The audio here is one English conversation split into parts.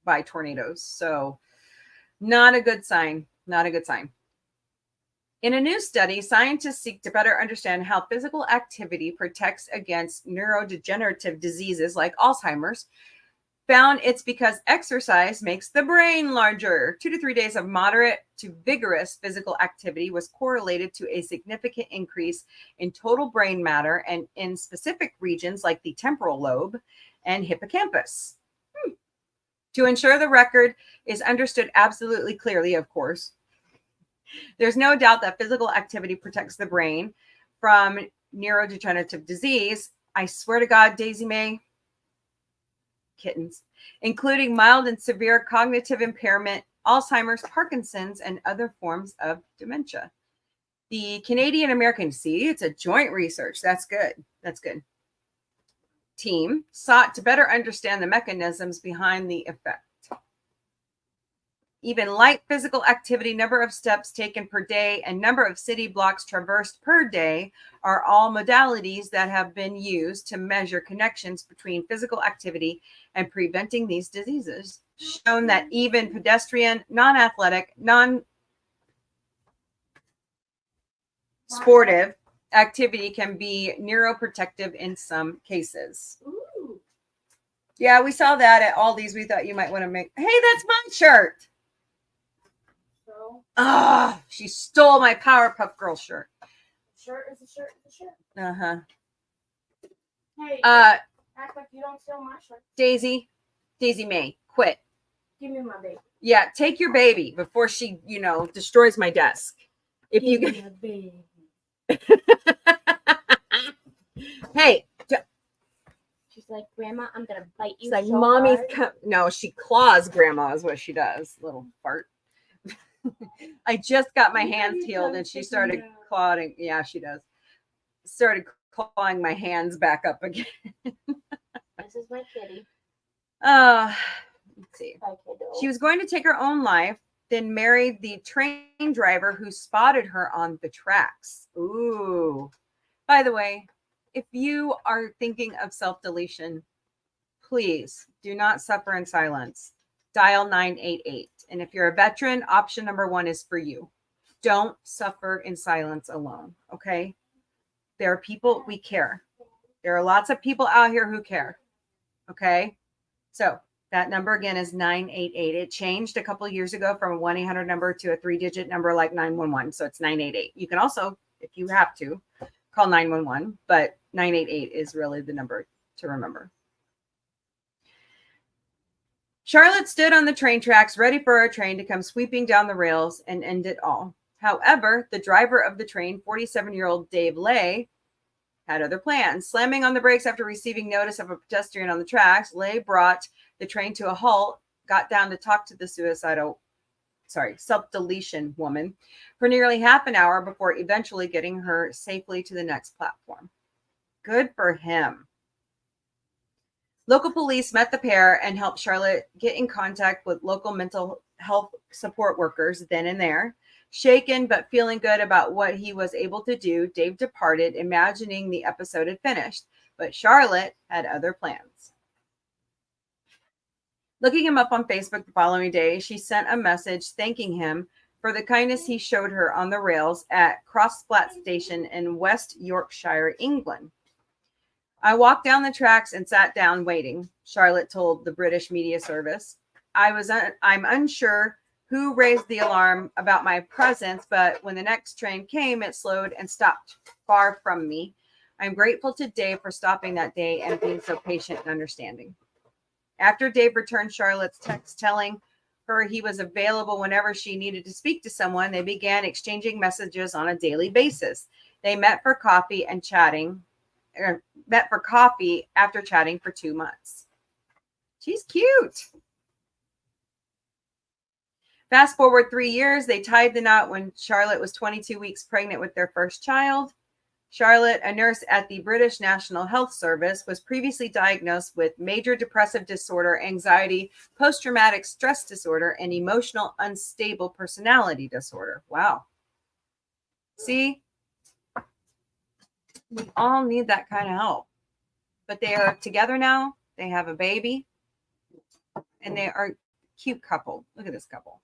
by tornadoes. So not a good sign. Not a good sign. In a new study, scientists seek to better understand how physical activity protects against neurodegenerative diseases like Alzheimer's. Found it's because exercise makes the brain larger. 2 to 3 days of moderate to vigorous physical activity was correlated to a significant increase in total brain matter and in specific regions like the temporal lobe and hippocampus. To ensure the record is understood absolutely clearly, of course, there's no doubt that physical activity protects the brain from neurodegenerative disease. I swear to God, Daisy May, kittens, including mild and severe cognitive impairment, Alzheimer's, Parkinson's, and other forms of dementia. The Canadian American, see, it's a joint research. That's good. That's good. Team sought to better understand the mechanisms behind the effect. Even light physical activity, number of steps taken per day, and number of city blocks traversed per day are all modalities that have been used to measure connections between physical activity and preventing these diseases. Shown that even pedestrian, non-athletic, non-sportive activity can be neuroprotective in some cases. Ooh. Yeah, we saw that at Aldi's. We thought you might want to make. Hey, that's my shirt. Ah, oh, she stole my Powerpuff Girl shirt. Shirt is a shirt is a shirt. Uh-huh. Hey, act like you don't steal my shirt. Daisy May, quit. Give me my baby. Yeah, take your baby before she, destroys my desk. If Give you me a baby. Hey. She's like, Grandma, I'm gonna bite you. She's like, so Mommy's no, she claws Grandma is what she does. Little fart. I just got my hands healed and she started clawing. Yeah, she does. Started clawing my hands back up again. This is my kitty. Let's see. She was going to take her own life, then married the train driver who spotted her on the tracks. Ooh. By the way, if you are thinking of self-deletion, please do not suffer in silence. Dial 988. And if you're a veteran, option number 1 is for you. Don't suffer in silence alone, okay? There are people, we care. There are lots of people out here who care, okay? So that number again is 988. It changed a couple of years ago from a 1-800 number to a 3-digit number like 911. So it's 988. You can also, if you have to, call 911, but 988 is really the number to remember. Charlotte stood on the train tracks, ready for a train to come sweeping down the rails and end it all. However, the driver of the train, 47-year-old Dave Lay, had other plans. Slamming on the brakes after receiving notice of a pedestrian on the tracks, Lay brought the train to a halt, got down to talk to the self-deletion woman for nearly half an hour before eventually getting her safely to the next platform. Good for him. Local police met the pair and helped Charlotte get in contact with local mental health support workers then and there. Shaken but feeling good about what he was able to do, Dave departed, imagining the episode had finished. But Charlotte had other plans. Looking him up on Facebook the following day, she sent a message thanking him for the kindness he showed her on the rails at Crossflat Station in West Yorkshire, England. I walked down the tracks and sat down waiting, Charlotte told the British media service. I'm unsure who raised the alarm about my presence, but when the next train came, it slowed and stopped far from me. I'm grateful to Dave for stopping that day and being so patient and understanding. After Dave returned Charlotte's text telling her he was available whenever she needed to speak to someone, they began exchanging messages on a daily basis. They met for coffee after chatting for 2 months. She's cute. Fast forward 3 years, they tied the knot when Charlotte was 22 weeks pregnant with their first child. Charlotte, a nurse at the British National Health Service, was previously diagnosed with major depressive disorder, anxiety, post-traumatic stress disorder, and emotional unstable personality disorder. Wow. See? We all need that kind of help. But they are together now. They have a baby. And they are Cute couple. Look at this couple.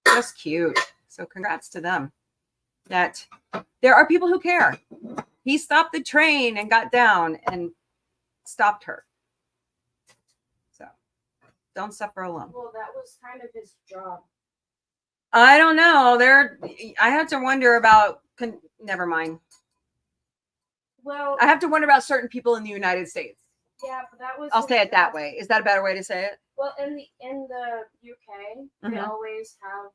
Just cute. So congrats to them. That there are people who care. He stopped the train and got down and stopped her. So don't suffer alone. Well, that was kind of his job. I don't know. I have to wonder about. Never mind. Well, I have to wonder about certain people in the United States. yeah, but that was. I'll say it that way. Is that a better way to say it? Well, in the UK, they always have.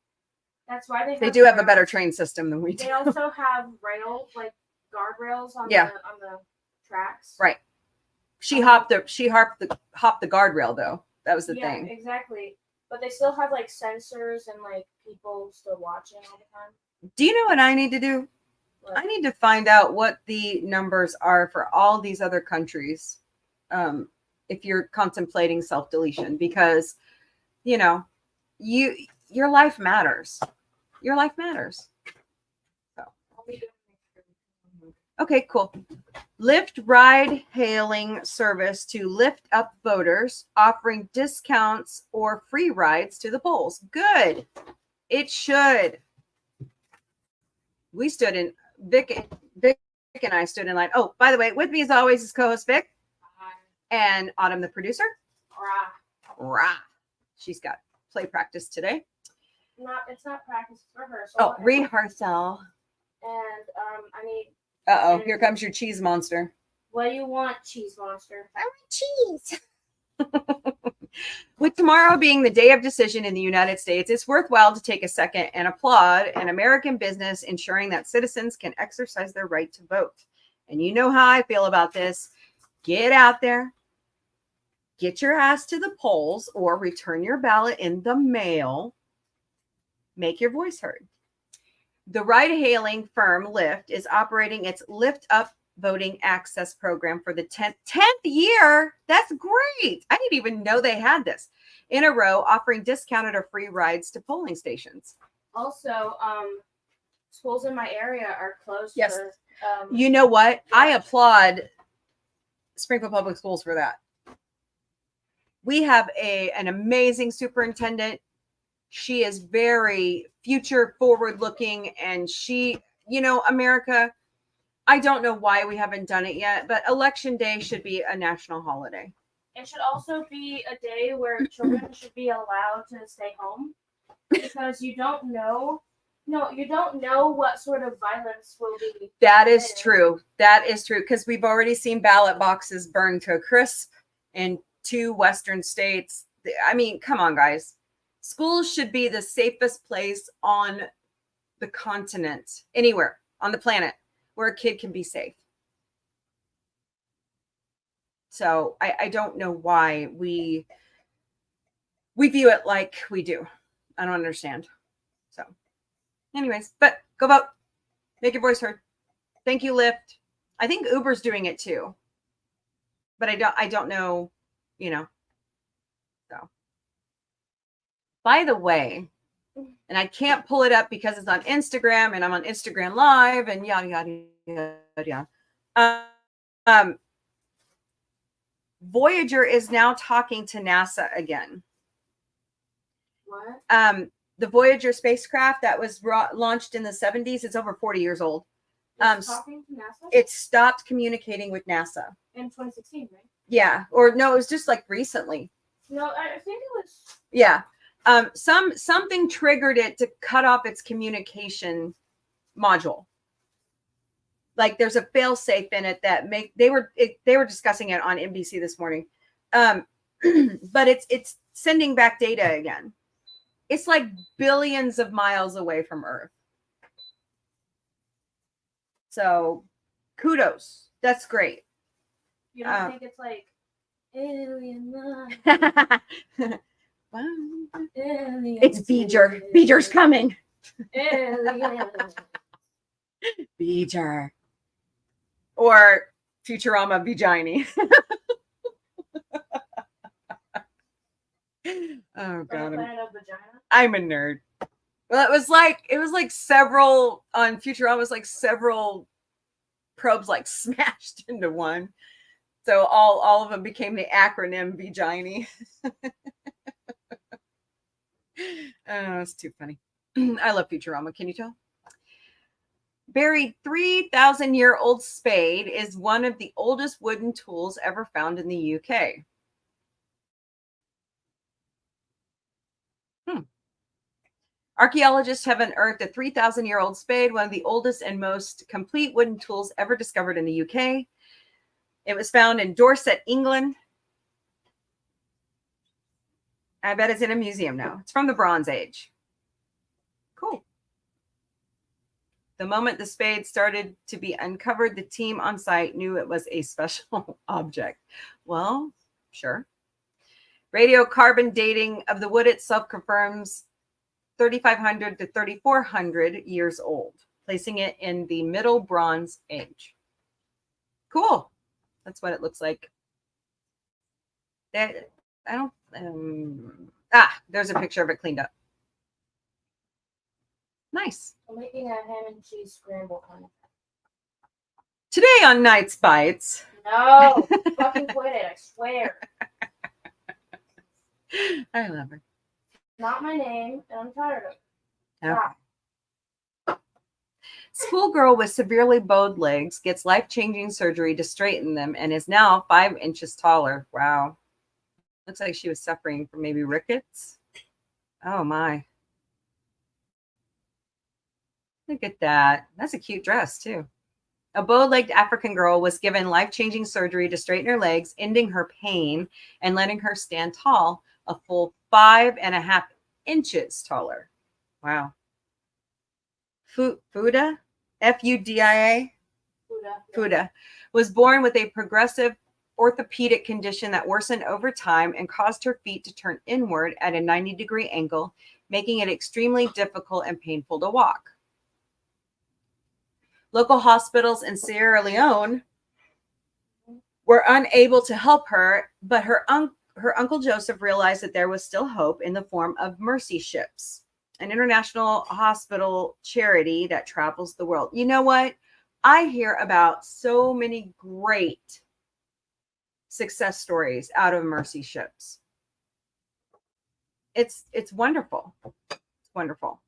That's why they do have a better train system than we do. They also have guardrails on the tracks. Right. She hopped the guardrail though. That was the thing. Exactly. But they still have sensors and people still watching all the time. Do you know what I need to do? What? I need to find out what the numbers are for all these other countries. If you're contemplating self-deletion, because your life matters. Your life matters. So. Okay, cool. Lyft ride-hailing service to lift up voters, offering discounts or free rides to the polls. Good. It should. We stood in Vic and I stood in line. Oh, by the way, with me as always is co-host Vic and Autumn, the producer. Rah. She's got play practice today. It's not practice for her. So rehearsal. And I need. Here comes your cheese monster. What do you want, cheese monster? I want cheese. With tomorrow being the day of decision in the United States, it's worthwhile to take a second and applaud an American business ensuring that citizens can exercise their right to vote. And you know how I feel about this. Get out there. Get your ass to the polls or return your ballot in the mail. Make your voice heard. The ride-hailing firm Lyft is operating its Lyft Up voting access program for the 10th year. That's great. I didn't even know they had this in a row, offering discounted or free rides to polling stations. Also, schools in my area are closed. Yes. For, you know what? Yeah. I applaud Springfield Public Schools for that. We have an amazing superintendent. She is very future forward looking, and she, America, I don't know why we haven't done it yet, but Election Day should be a national holiday. It should also be a day where children should be allowed to stay home, because you don't know what sort of violence will be. That is true. That is true, because we've already seen ballot boxes burned to a crisp in 2 Western states. I mean, come on, guys. Schools should be the safest place on the continent, anywhere on the planet where a kid can be safe. So I don't know why we view it like we do. I don't understand. So anyways, but go vote. Make your voice heard. Thank you, Lyft. I think Uber's doing it too. But I don't know, So by the way, and I can't pull it up because it's on Instagram and I'm on Instagram Live and yada, yada, yada, yada. Voyager is now talking to NASA again. What? The Voyager spacecraft that was launched in the 70s, it's over 40 years old. Talking to NASA? It stopped communicating with NASA. In 2016, right? Yeah. Or no, it was just recently. No, I think it was. Yeah. Something triggered it to cut off its communication module. There's a fail safe in it that they were discussing it on NBC this morning. But it's sending back data again. It's billions of miles away from Earth. So kudos. That's great. You don't think it's alien love? It's Beeger. Beeger's coming. Beeger. Or Futurama Vagini. Oh God. I'm a nerd. Well, it was several on Futurama, it was several probes smashed into one. So all of them became the acronym Vagini. Oh, it's too funny. I love Futurama. Can you tell? Buried 3,000-year-old spade is one of the oldest wooden tools ever found in the UK. Archaeologists have unearthed a 3,000-year-old spade, one of the oldest and most complete wooden tools ever discovered in the UK. It was found in Dorset, England. I bet it's in a museum now. It's from the Bronze Age. Cool. The moment the spade started to be uncovered, the team on site knew it was a special object. Well, sure. Radiocarbon dating of the wood itself confirms 3,500 to 3,400 years old, placing it in the Middle Bronze Age. Cool. That's what it looks like. There's a picture of it cleaned up. Nice. I'm making a ham and cheese scramble on it. Today on Night's Bites. No, fucking quit it, I swear. I love her. Not my name, and I'm tired of it. Okay. Schoolgirl with severely bowed legs gets life-changing surgery to straighten them and is now 5 inches taller. Wow. Looks like she was suffering from maybe rickets. Oh my. Look at that. That's a cute dress too. A bow-legged African girl was given life-changing surgery to straighten her legs, ending her pain and letting her stand tall, a full 5.5 inches taller. Wow. Fuda, Fudia, Fuda, was born with a progressive orthopedic condition that worsened over time and caused her feet to turn inward at a 90-degree angle, making it extremely difficult and painful to walk. Local hospitals in Sierra Leone were unable to help her, but her Uncle Joseph realized that there was still hope in the form of mercy ships, an international hospital charity that travels the world. You know what? I hear about so many great success stories out of mercy ships. It's wonderful. It's wonderful.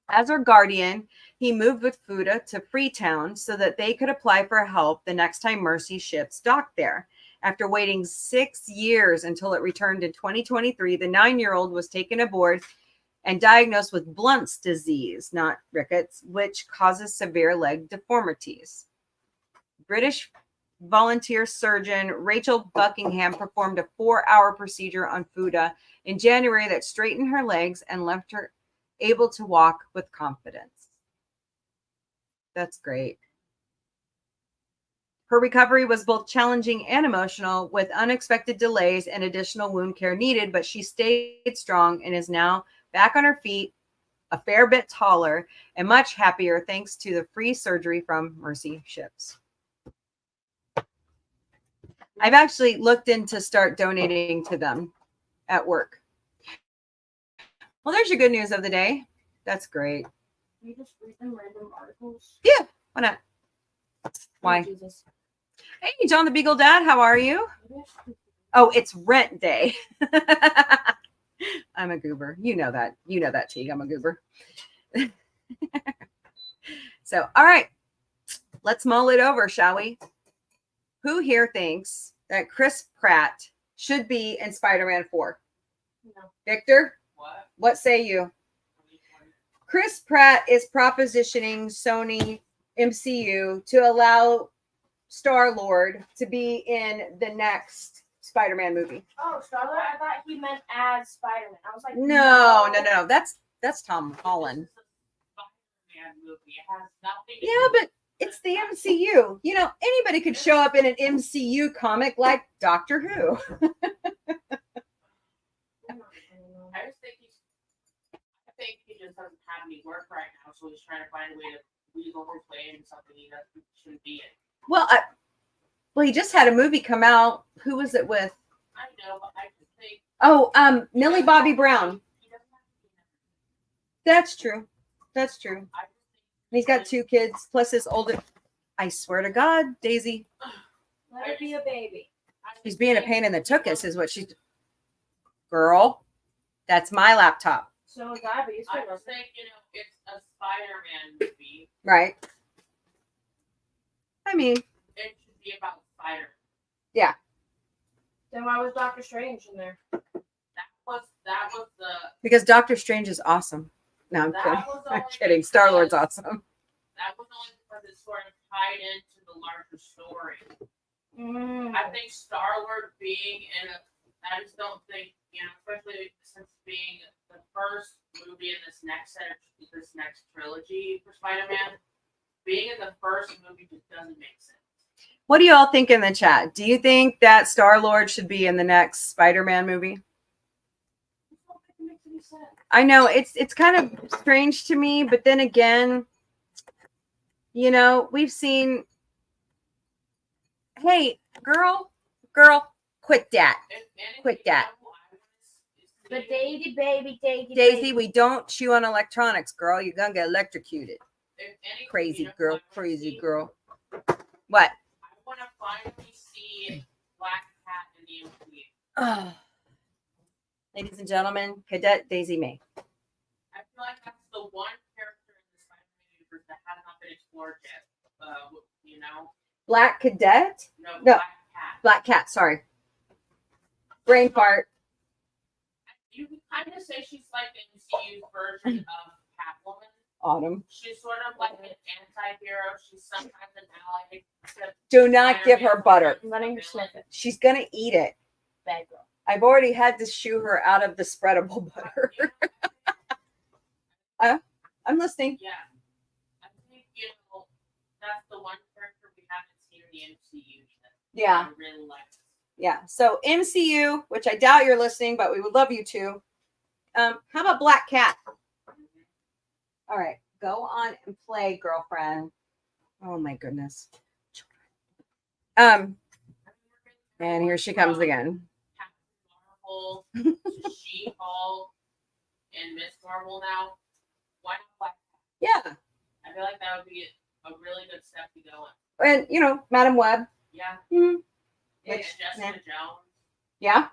As her guardian, he moved with Fuda to Freetown so that they could apply for help the next time mercy ships docked there. After waiting 6 years until it returned in 2023, the 9-year-old was taken aboard and diagnosed with Blount's disease, not rickets, which causes severe leg deformities. British volunteer surgeon Rachel Buckingham performed a 4-hour procedure on Fuda in January that straightened her legs and left her able to walk with confidence. That's great. Her recovery was both challenging and emotional, with unexpected delays and additional wound care needed, but she stayed strong and is now back on her feet, a fair bit taller, and much happier thanks to the free surgery from Mercy Ships. I've actually looked into start donating to them at work. Well, there's your good news of the day. That's great. Can you just read them random articles? Yeah, why not? Why? Oh, Jesus. Hey, John the Beagle Dad, how are you? Oh, it's rent day. I'm a goober. You know that. You know that, Teague. I'm a goober. So, all right. Let's mull it over, shall we? Who here thinks that Chris Pratt should be in Spider-Man 4? No. Victor? What? What say you? Chris Pratt is propositioning Sony MCU to allow Star-Lord to be in the next Spider-Man movie. Oh, Star-Lord? I thought he meant as Spider-Man. I was like, No. That's Tom Holland. Spider-Man movie. It has nothing to Yeah, but it's the MCU. You know, anybody could show up in an MCU comic like Doctor Who. I think he just doesn't have any work right now, so he's trying to find a way to weasel his way into something he shouldn't be in. Well, he just had a movie come out. Who was it with? I know, but I just think. Oh, Millie Bobby Brown. He doesn't have to be in everything. That's true. That's true. I just think And he's got 2 kids plus his older. I swear to God, Daisy, Let it be a baby. she's being a pain in the tuchus, is what she's. Girl, that's my laptop. So that, but you I still was thinking, it's a Spider-Man movie. Right. I mean, It should be about Spider. Then why was Doctor Strange in there? That was the because Doctor Strange is awesome. No, I'm That kidding. was I'm only kidding. Star Lord's because- awesome. that was only because it sort of tied into the larger story. Mm. I think Star Lord being I just don't think, especially since being the first movie in this next trilogy for Spider-Man, being in the first movie just doesn't make sense. What do you all think in the chat? Do you think that Star Lord should be in the next Spider-Man movie? I don't think it makes any sense. I know it's kind of strange to me, but then again, we've seen. Hey, girl, quit that. Quit that. The Daisy baby, Daisy. Daisy, we don't chew on electronics, girl. You're gonna get electrocuted. Crazy girl, crazy girl. What? I want to finally see Black Cat in the MCU. Oh. Ladies and gentlemen, Cadet Daisy May. I feel like that's the one character in the Spider-Man universe that has not been explored yet. Black Cadet? No, No. Black Cat. Black Cat, sorry. Brain fart. You can kind of say she's like the MCU's version of Catwoman. Autumn. She's sort of like an anti-hero. She's sometimes an ally. except Do not give her butter. I'm letting her sniff it. She's gonna eat it. Bad girl. I've already had to shoo her out of the spreadable butter. I'm listening. Yeah. I think, that's the one character we haven't seen in the MCU yet. Yeah. I really like this. Yeah. So MCU, which I doubt you're listening, but we would love you to. How about Black Cat? All right. Go on and play, girlfriend. Oh my goodness. And here she comes again. Captain Marvel, to She-Hulk, and Miss Marvel now. Why not Black Cat? Yeah. I feel like that would be a really good step to go on. And Madam Web. Yeah. Hmm. It's Jessica Jones. Yeah.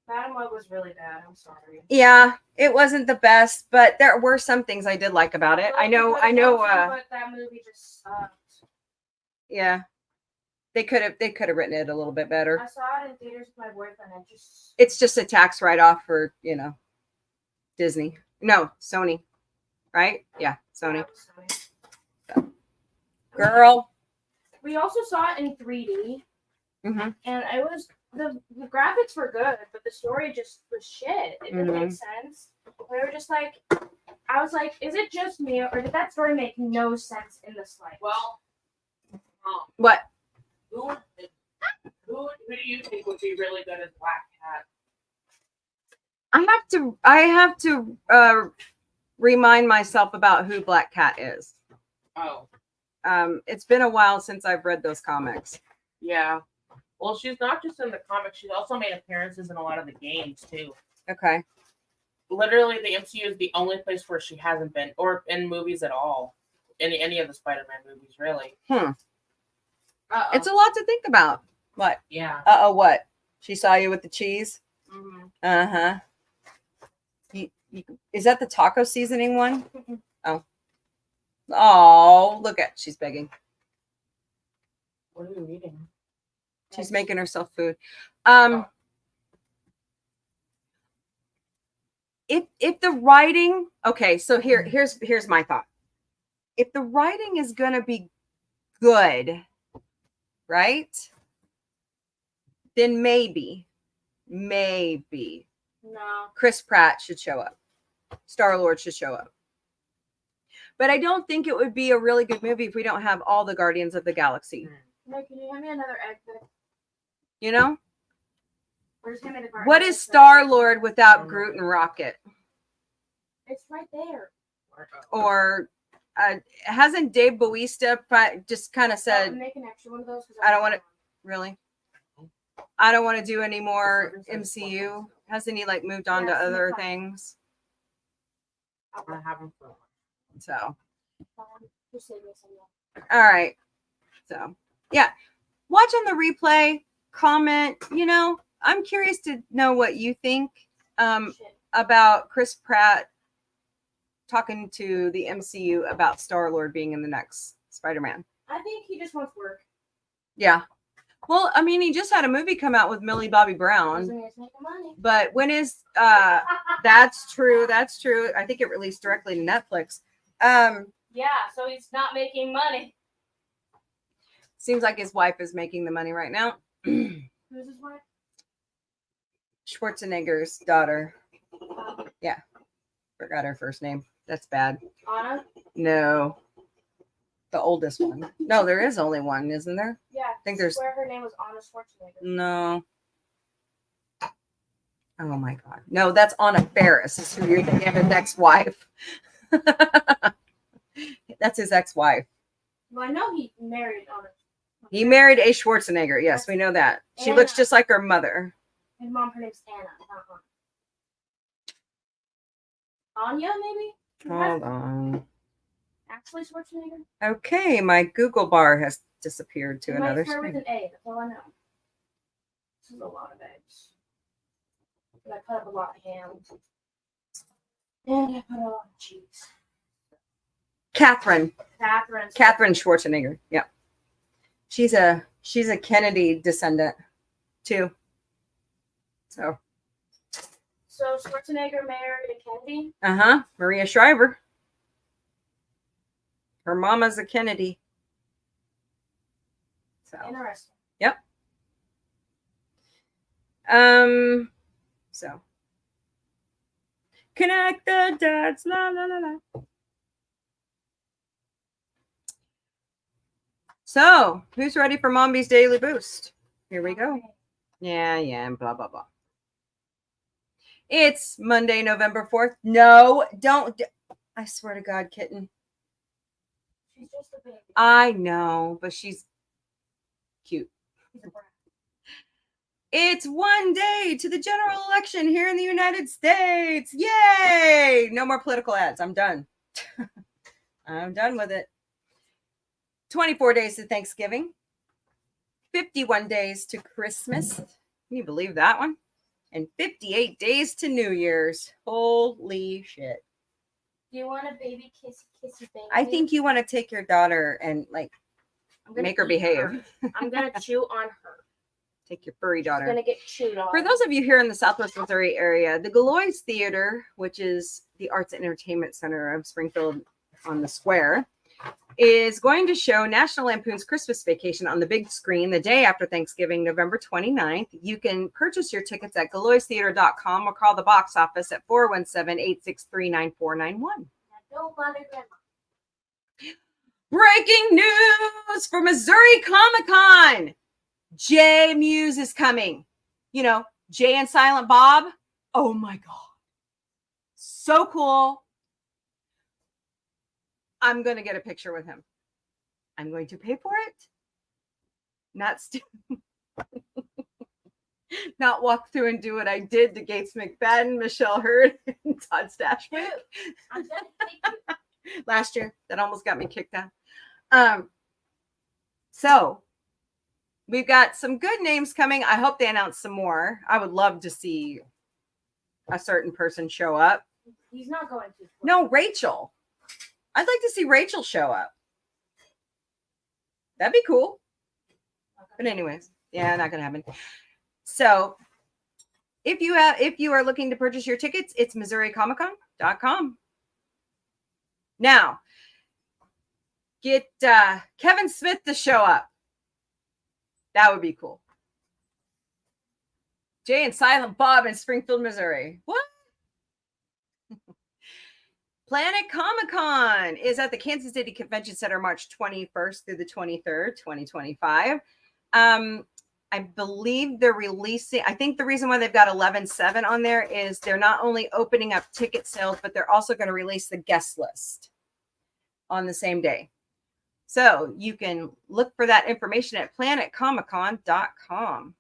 Madam Web was really bad. I'm sorry. Yeah. It wasn't the best, but there were some things I did like about it. I know. But that movie just sucked. Yeah. They could have written it a little bit better. I saw it in theaters with my boyfriend and just. It's just a tax write-off for, Disney. No, Sony. Right? Yeah, Sony. Girl. We also saw it in 3D, Mm-hmm. and it was the graphics were good, but the story just was shit. It didn't make sense. We were just like, I was like, is it just me, or did that story make no sense in the slightest? Well, What? who do you think would be really good as Black Cat? I have to remind myself about who Black Cat is. Oh, It's been a while since I've read those comics. yeah. Well, she's not just in the comics. She's also made appearances in a lot of the games, too. Okay. Literally, the MCU is the only place where she hasn't been, or in movies at all. In any of the Spider-Man movies, really. Uh-oh. It's a lot to think about. What? Yeah. What? She saw you with the cheese? Mm-hmm. Uh-huh. Is that the taco seasoning one? Oh, look at, she's begging. What are you reading? She's making herself food. If the writing, okay, so here's my thought. If the writing is gonna be good, right? Then maybe No. Chris Pratt should show up. Star-Lord should show up. But I don't think it would be a really good movie if we don't have all the Guardians of the Galaxy. No, can you hand me another egg pick? You know? Or just hand me the card. What is Star-Lord without Groot and Rocket? It's right there. Or hasn't Dave Bautista just kind of said, Make an extra one of those. I don't want to, really? I don't want to do any more MCU. Hasn't he moved on to other things? I'm gonna have them for So, Just save me some. all right. So, yeah. Watch on the replay, comment, I'm curious to know what you think. Shit. about Chris Pratt talking to the MCU about Star-Lord being in the next Spider-Man. I think he just wants work. Yeah. Well, I mean, he just had a movie come out with Millie Bobby Brown. Doesn't mean it's making money. But when is that's true. That's true. I think it released directly to Netflix. Yeah, so he's not making money. Seems like his wife is making the money right now. Who's his wife? Schwarzenegger's daughter. Yeah. Forgot her first name. That's bad. Anna? No. The oldest one. No, there is only one, isn't there? Yeah. I think there's- swear her name was Anna Schwarzenegger. No. Oh my God. No, that's Anna Faris. Is who you're thinking of, his ex-wife. That's his ex-wife. Well, I know he married Anna. He married a Schwarzenegger. Yes, we know that. She looks just like her mother. His mom, her name's Anna, not Anna. Anya, maybe? Hold on. Actually Schwarzenegger? Okay, my Google bar has disappeared to It another might start with screen. an A, that's all I know. This is a lot of eggs. And I put up a lot of ham. And I put a lot of cheese. Catherine Catherine. Schwarzenegger. Yeah. She's a Kennedy descendant too. So Schwarzenegger married a Kennedy? Maria Shriver. Her mama's a Kennedy. So Interesting. yep. So connect the dots. La la la la. So, who's ready for Mombie's Daily Boost? Here we go. Yeah, and blah, blah, blah. It's Monday, November 4th. No, don't. I swear to God, kitten. She's just a baby. I know, but she's cute. She's a brat. It's one day to the general election here in the United States. Yay! No more political ads. I'm done. I'm done with it. 24 days to Thanksgiving, 51 days to Christmas. Can you believe that one? And 58 days to New Year's. Holy shit. Do you want a baby kissy baby? I think you want to take your daughter and like make her behave. I'm going to chew on her. Take your furry daughter. She's going to get chewed on. For those of you here in the Southwest Missouri area, the Galois Theater, which is the Arts and Entertainment Center of Springfield on the Square, is going to show National Lampoon's Christmas Vacation on the big screen the day after Thanksgiving, November 29th. You can purchase your tickets at galoistheater.com or call the box office at 417-863-9491. Don't bother grandma. Breaking news for Missouri Comic-Con. Jay Muse is coming. You know, Jay and Silent Bob. Oh my God. So cool. I'm going to get a picture with him. I'm going to pay for it. Not walk through and do what I did to Gates McFadden, Michelle Hurd, and Todd Stashwick last year. That almost got me kicked out. So we've got some good names coming. I hope they announce some more. I would love to see a certain person show up. He's not going to. No, Rachel. I'd like to see Rachel show up. That'd be cool. But anyways, yeah, not gonna happen. So if you are looking to purchase your tickets, it's MissouriComicCon.com. Now, get Kevin Smith to show up. That would be cool. Jay and Silent Bob in Springfield, Missouri. What? Planet Comic-Con is at the Kansas City Convention Center March 21st through the 23rd, 2025. I believe they're releasing, I think the reason why they've got 11/7 on there is they're not only opening up ticket sales, but they're also going to release the guest list on the same day. So you can look for that information at planetcomiccon.com.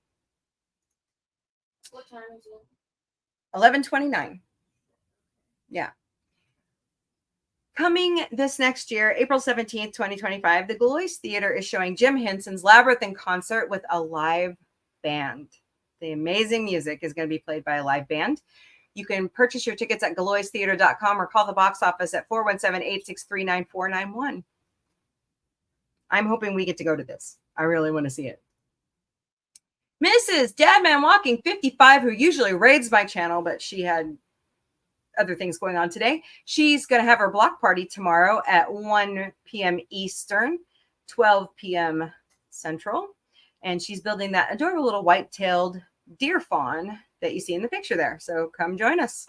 What time is it? 11/29. Yeah. Coming this next year, April 17th, 2025, the Galois Theater is showing Jim Henson's Labyrinth in concert with a live band. The amazing music is going to be played by a live band. You can purchase your tickets at galoistheater.com or call the box office at 417-863-9491. I'm hoping we get to go to this. I really want to see it. Mrs. Dadman Walking 55, who usually raids my channel, but she had other things going on today. She's going to have her block party tomorrow at 1 p.m. Eastern, 12 p.m. Central. And she's building that adorable little white-tailed deer fawn that you see in the picture there. So come join us.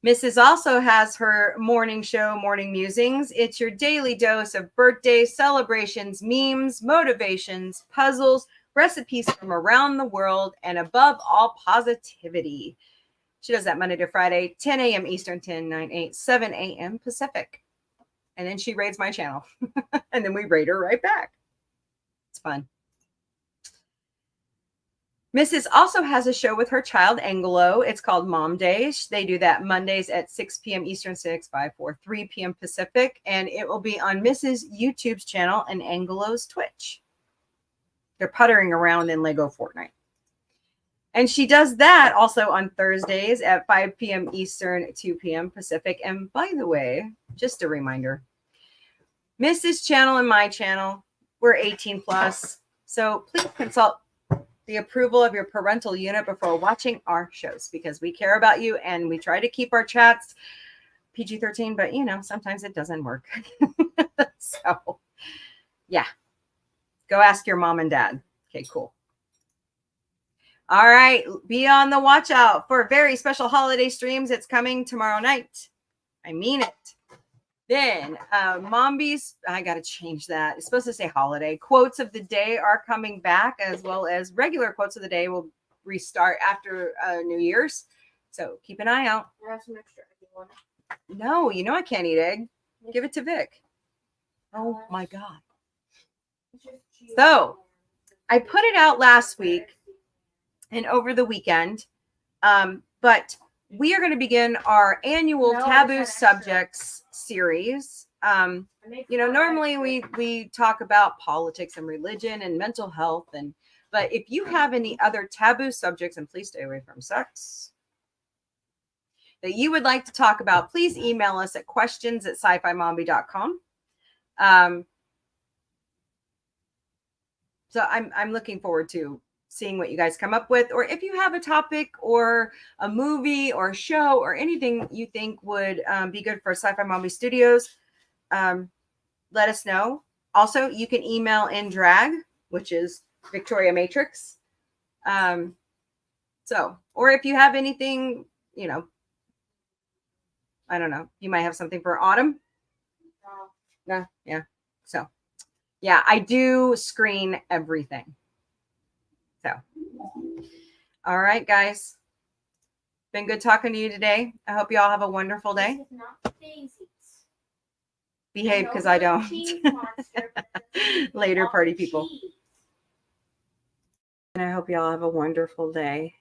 Mrs. also has her morning show, Morning Musings. It's your daily dose of birthdays, celebrations, memes, motivations, puzzles, recipes from around the world, and above all, positivity. She does that Monday to Friday, 10 a.m. Eastern, 10, 9, 8, 7 a.m. Pacific. And then she raids my channel. And then we raid her right back. It's fun. Mrs. also has a show with her child, Angelo. It's called Mombie. They do that Mondays at 6 p.m. Eastern, 6, 5, 4, 3 p.m. Pacific. And it will be on Mrs. YouTube's channel and Angelo's Twitch. They're puttering around in Lego Fortnite. And she does that also on Thursdays at 5 p.m. Eastern, 2 p.m. Pacific. And by the way, just a reminder, Mrs. channel and my channel, we're 18 plus. So please consult the approval of your parental unit before watching our shows, because we care about you and we try to keep our chats PG-13, but you know, sometimes it doesn't work. So yeah, go ask your mom and dad. Okay, cool. All right, be on the watch out for very special holiday streams. It's coming tomorrow night. I mean it. Then Mombie's, I got to change that. It's supposed to say holiday. Quotes of the day are coming back, as well as regular quotes of the day will restart after New Year's. So keep an eye out. I have some extra if you want it. No, you know I can't eat egg. Give it to Vic. Oh my God. So I put it out last week and over the weekend, but we are going to begin our annual taboo subjects series. You know, normally we talk about politics and religion and mental health, but if you have any other taboo subjects, and please stay away from sex, that you would like to talk about, please email us at questions@sci-fi-mombie.com. So I'm looking forward to seeing what you guys come up with, or if you have a topic or a movie or a show or anything you think would be good for Sci-Fi Mombie Studios, let us know. Also, you can email in drag, which is Victoria Matrix. So, or if you have anything, you know, I don't know, you might have something for Autumn. No, yeah. So, yeah, I do screen everything. So, all right, guys. Been good talking to you today. I hope you all have a wonderful day. This is not daisies. Behave, because I don't. Later, party people. And I hope you all have a wonderful day.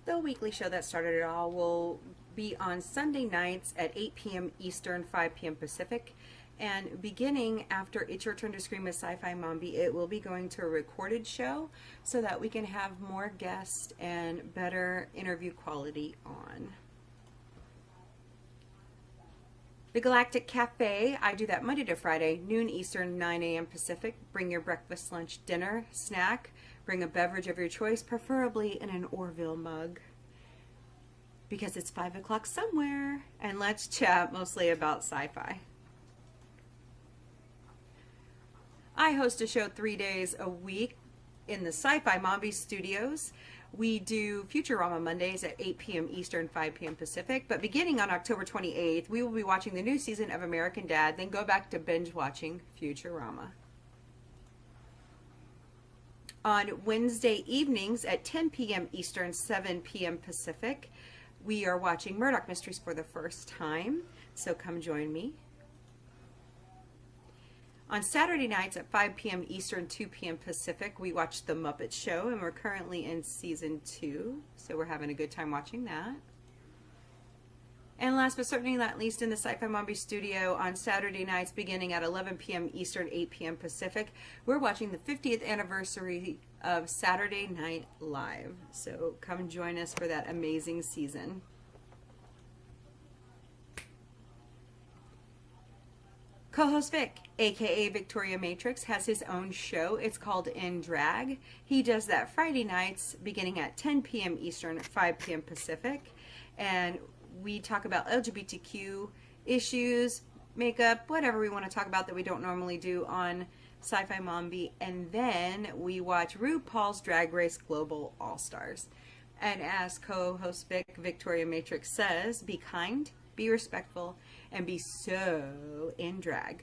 The weekly show that started it all will be on Sunday nights at 8 p.m. Eastern, 5 p.m. Pacific. And beginning after It's Your Turn to Scream with Sci-Fi Mombie, it will be going to a recorded show so that we can have more guests and better interview quality on. The Galactic Cafe, I do that Monday to Friday, noon Eastern, 9 a.m. Pacific. Bring your breakfast, lunch, dinner, snack. Bring a beverage of your choice, preferably in an Orville mug, because it's 5 o'clock somewhere. And let's chat mostly about sci-fi. I host a show 3 days a week in the Sci-Fi Mombie Studios. We do Futurama Mondays at 8 p.m. Eastern, 5 p.m. Pacific. But beginning on October 28th, we will be watching the new season of American Dad, then go back to binge watching Futurama. On Wednesday evenings at 10 p.m. Eastern, 7 p.m. Pacific, we are watching Murdoch Mysteries for the first time. So come join me. On Saturday nights at 5 p.m. Eastern, 2 p.m. Pacific, we watch The Muppet Show, and we're currently in season 2, so we're having a good time watching that. And last but certainly not least, in the Sci-Fi Mombie studio on Saturday nights beginning at 11 p.m. Eastern, 8 p.m. Pacific, we're watching the 50th anniversary of Saturday Night Live. So come join us for that amazing season. Co-host Vic, aka Victoria Matrix, has his own show. It's called In Drag. He does that Friday nights beginning at 10 p.m. Eastern, 5 p.m. Pacific. And we talk about LGBTQ issues, makeup, whatever we want to talk about that we don't normally do on Sci-Fi Mombie. And then we watch RuPaul's Drag Race Global All-Stars. And as co-host Vic, Victoria Matrix says, be kind, be respectful, and be so in drag.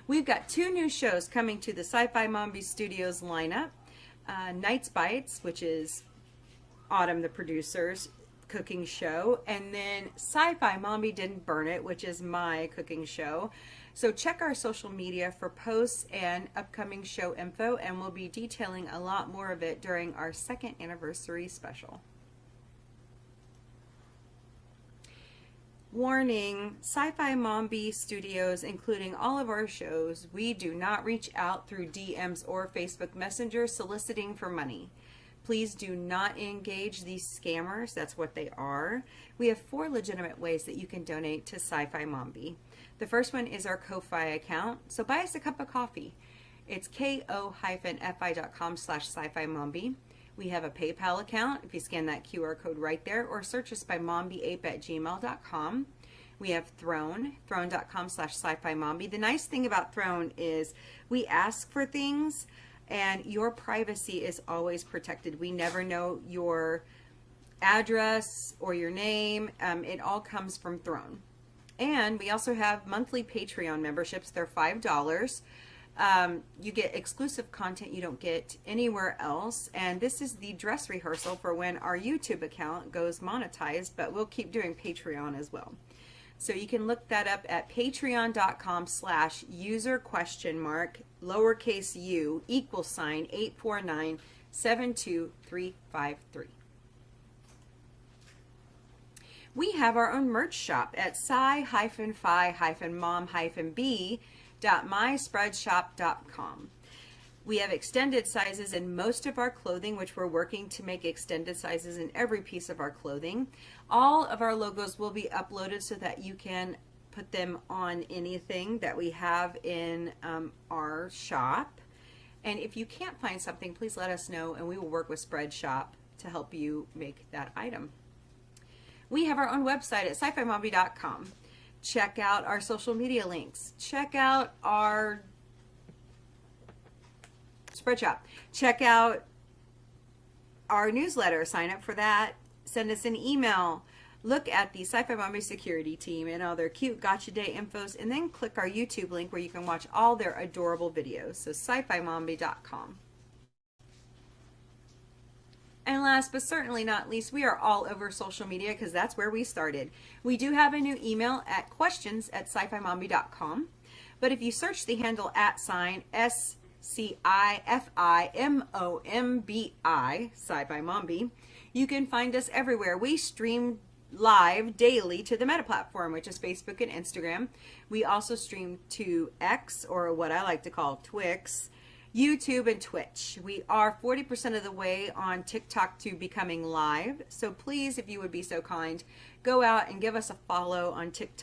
We've got 2 new shows coming to the Sci-Fi Mombie Studios lineup. Night's Bites, which is Autumn, the producer's cooking show, and then Sci-Fi Mombie Didn't Burn It, which is my cooking show. So check our social media for posts and upcoming show info, and we'll be detailing a lot more of it during our 2nd anniversary special. Warning, Sci-Fi Mombie Studios, including all of our shows, we do not reach out through DMs or Facebook Messenger soliciting for money. Please do not engage these scammers. That's what they are. We have 4 legitimate ways that you can donate to Sci-Fi Mombie. The first one is our Ko-Fi account. So buy us a cup of coffee. It's ko-fi.com/Sci-Fi Mombie. We have a PayPal account. If you scan that QR code right there, or search us by mombie8@gmail.com. We have Throne, throne.com/Sci-Fi Mombie. The nice thing about Throne is we ask for things, and your privacy is always protected. We never know your address or your name. It all comes from Throne. And we also have monthly Patreon memberships. They're $5. You get exclusive content you don't get anywhere else. And this is the dress rehearsal for when our YouTube account goes monetized, but we'll keep doing Patreon as well. So you can look that up at patreon.com/user?u=8497235. We have our own merch shop at sci-fi-mom-b.myspreadshop.com. We have extended sizes in most of our clothing, which we're working to make extended sizes in every piece of our clothing. All of our logos will be uploaded so that you can put them on anything that we have in our shop. And if you can't find something, please let us know and we will work with Spreadshop to help you make that item. We have our own website at sci-fi-mombie.com. Check out our social media links. Check out our Spreadshop. Check out our newsletter. Sign up for that. Send us an email. Look at the Sci-Fi Mombie security team and all their cute Gotcha Day infos, and then click our YouTube link where you can watch all their adorable videos. So sci-fi-mombie.com. And last but certainly not least, we are all over social media because that's where we started. We do have a new email at questions@sci-fi-mombie.com. But if you search the handle @SCIFIMOMBI, Sci-Fi Mombie, you can find us everywhere. We stream live daily to the Meta platform, which is Facebook and Instagram. We also stream to X, or what I like to call Twix, YouTube, and Twitch. We are 40% of the way on TikTok to becoming live. So please, if you would be so kind, go out and give us a follow on TikTok.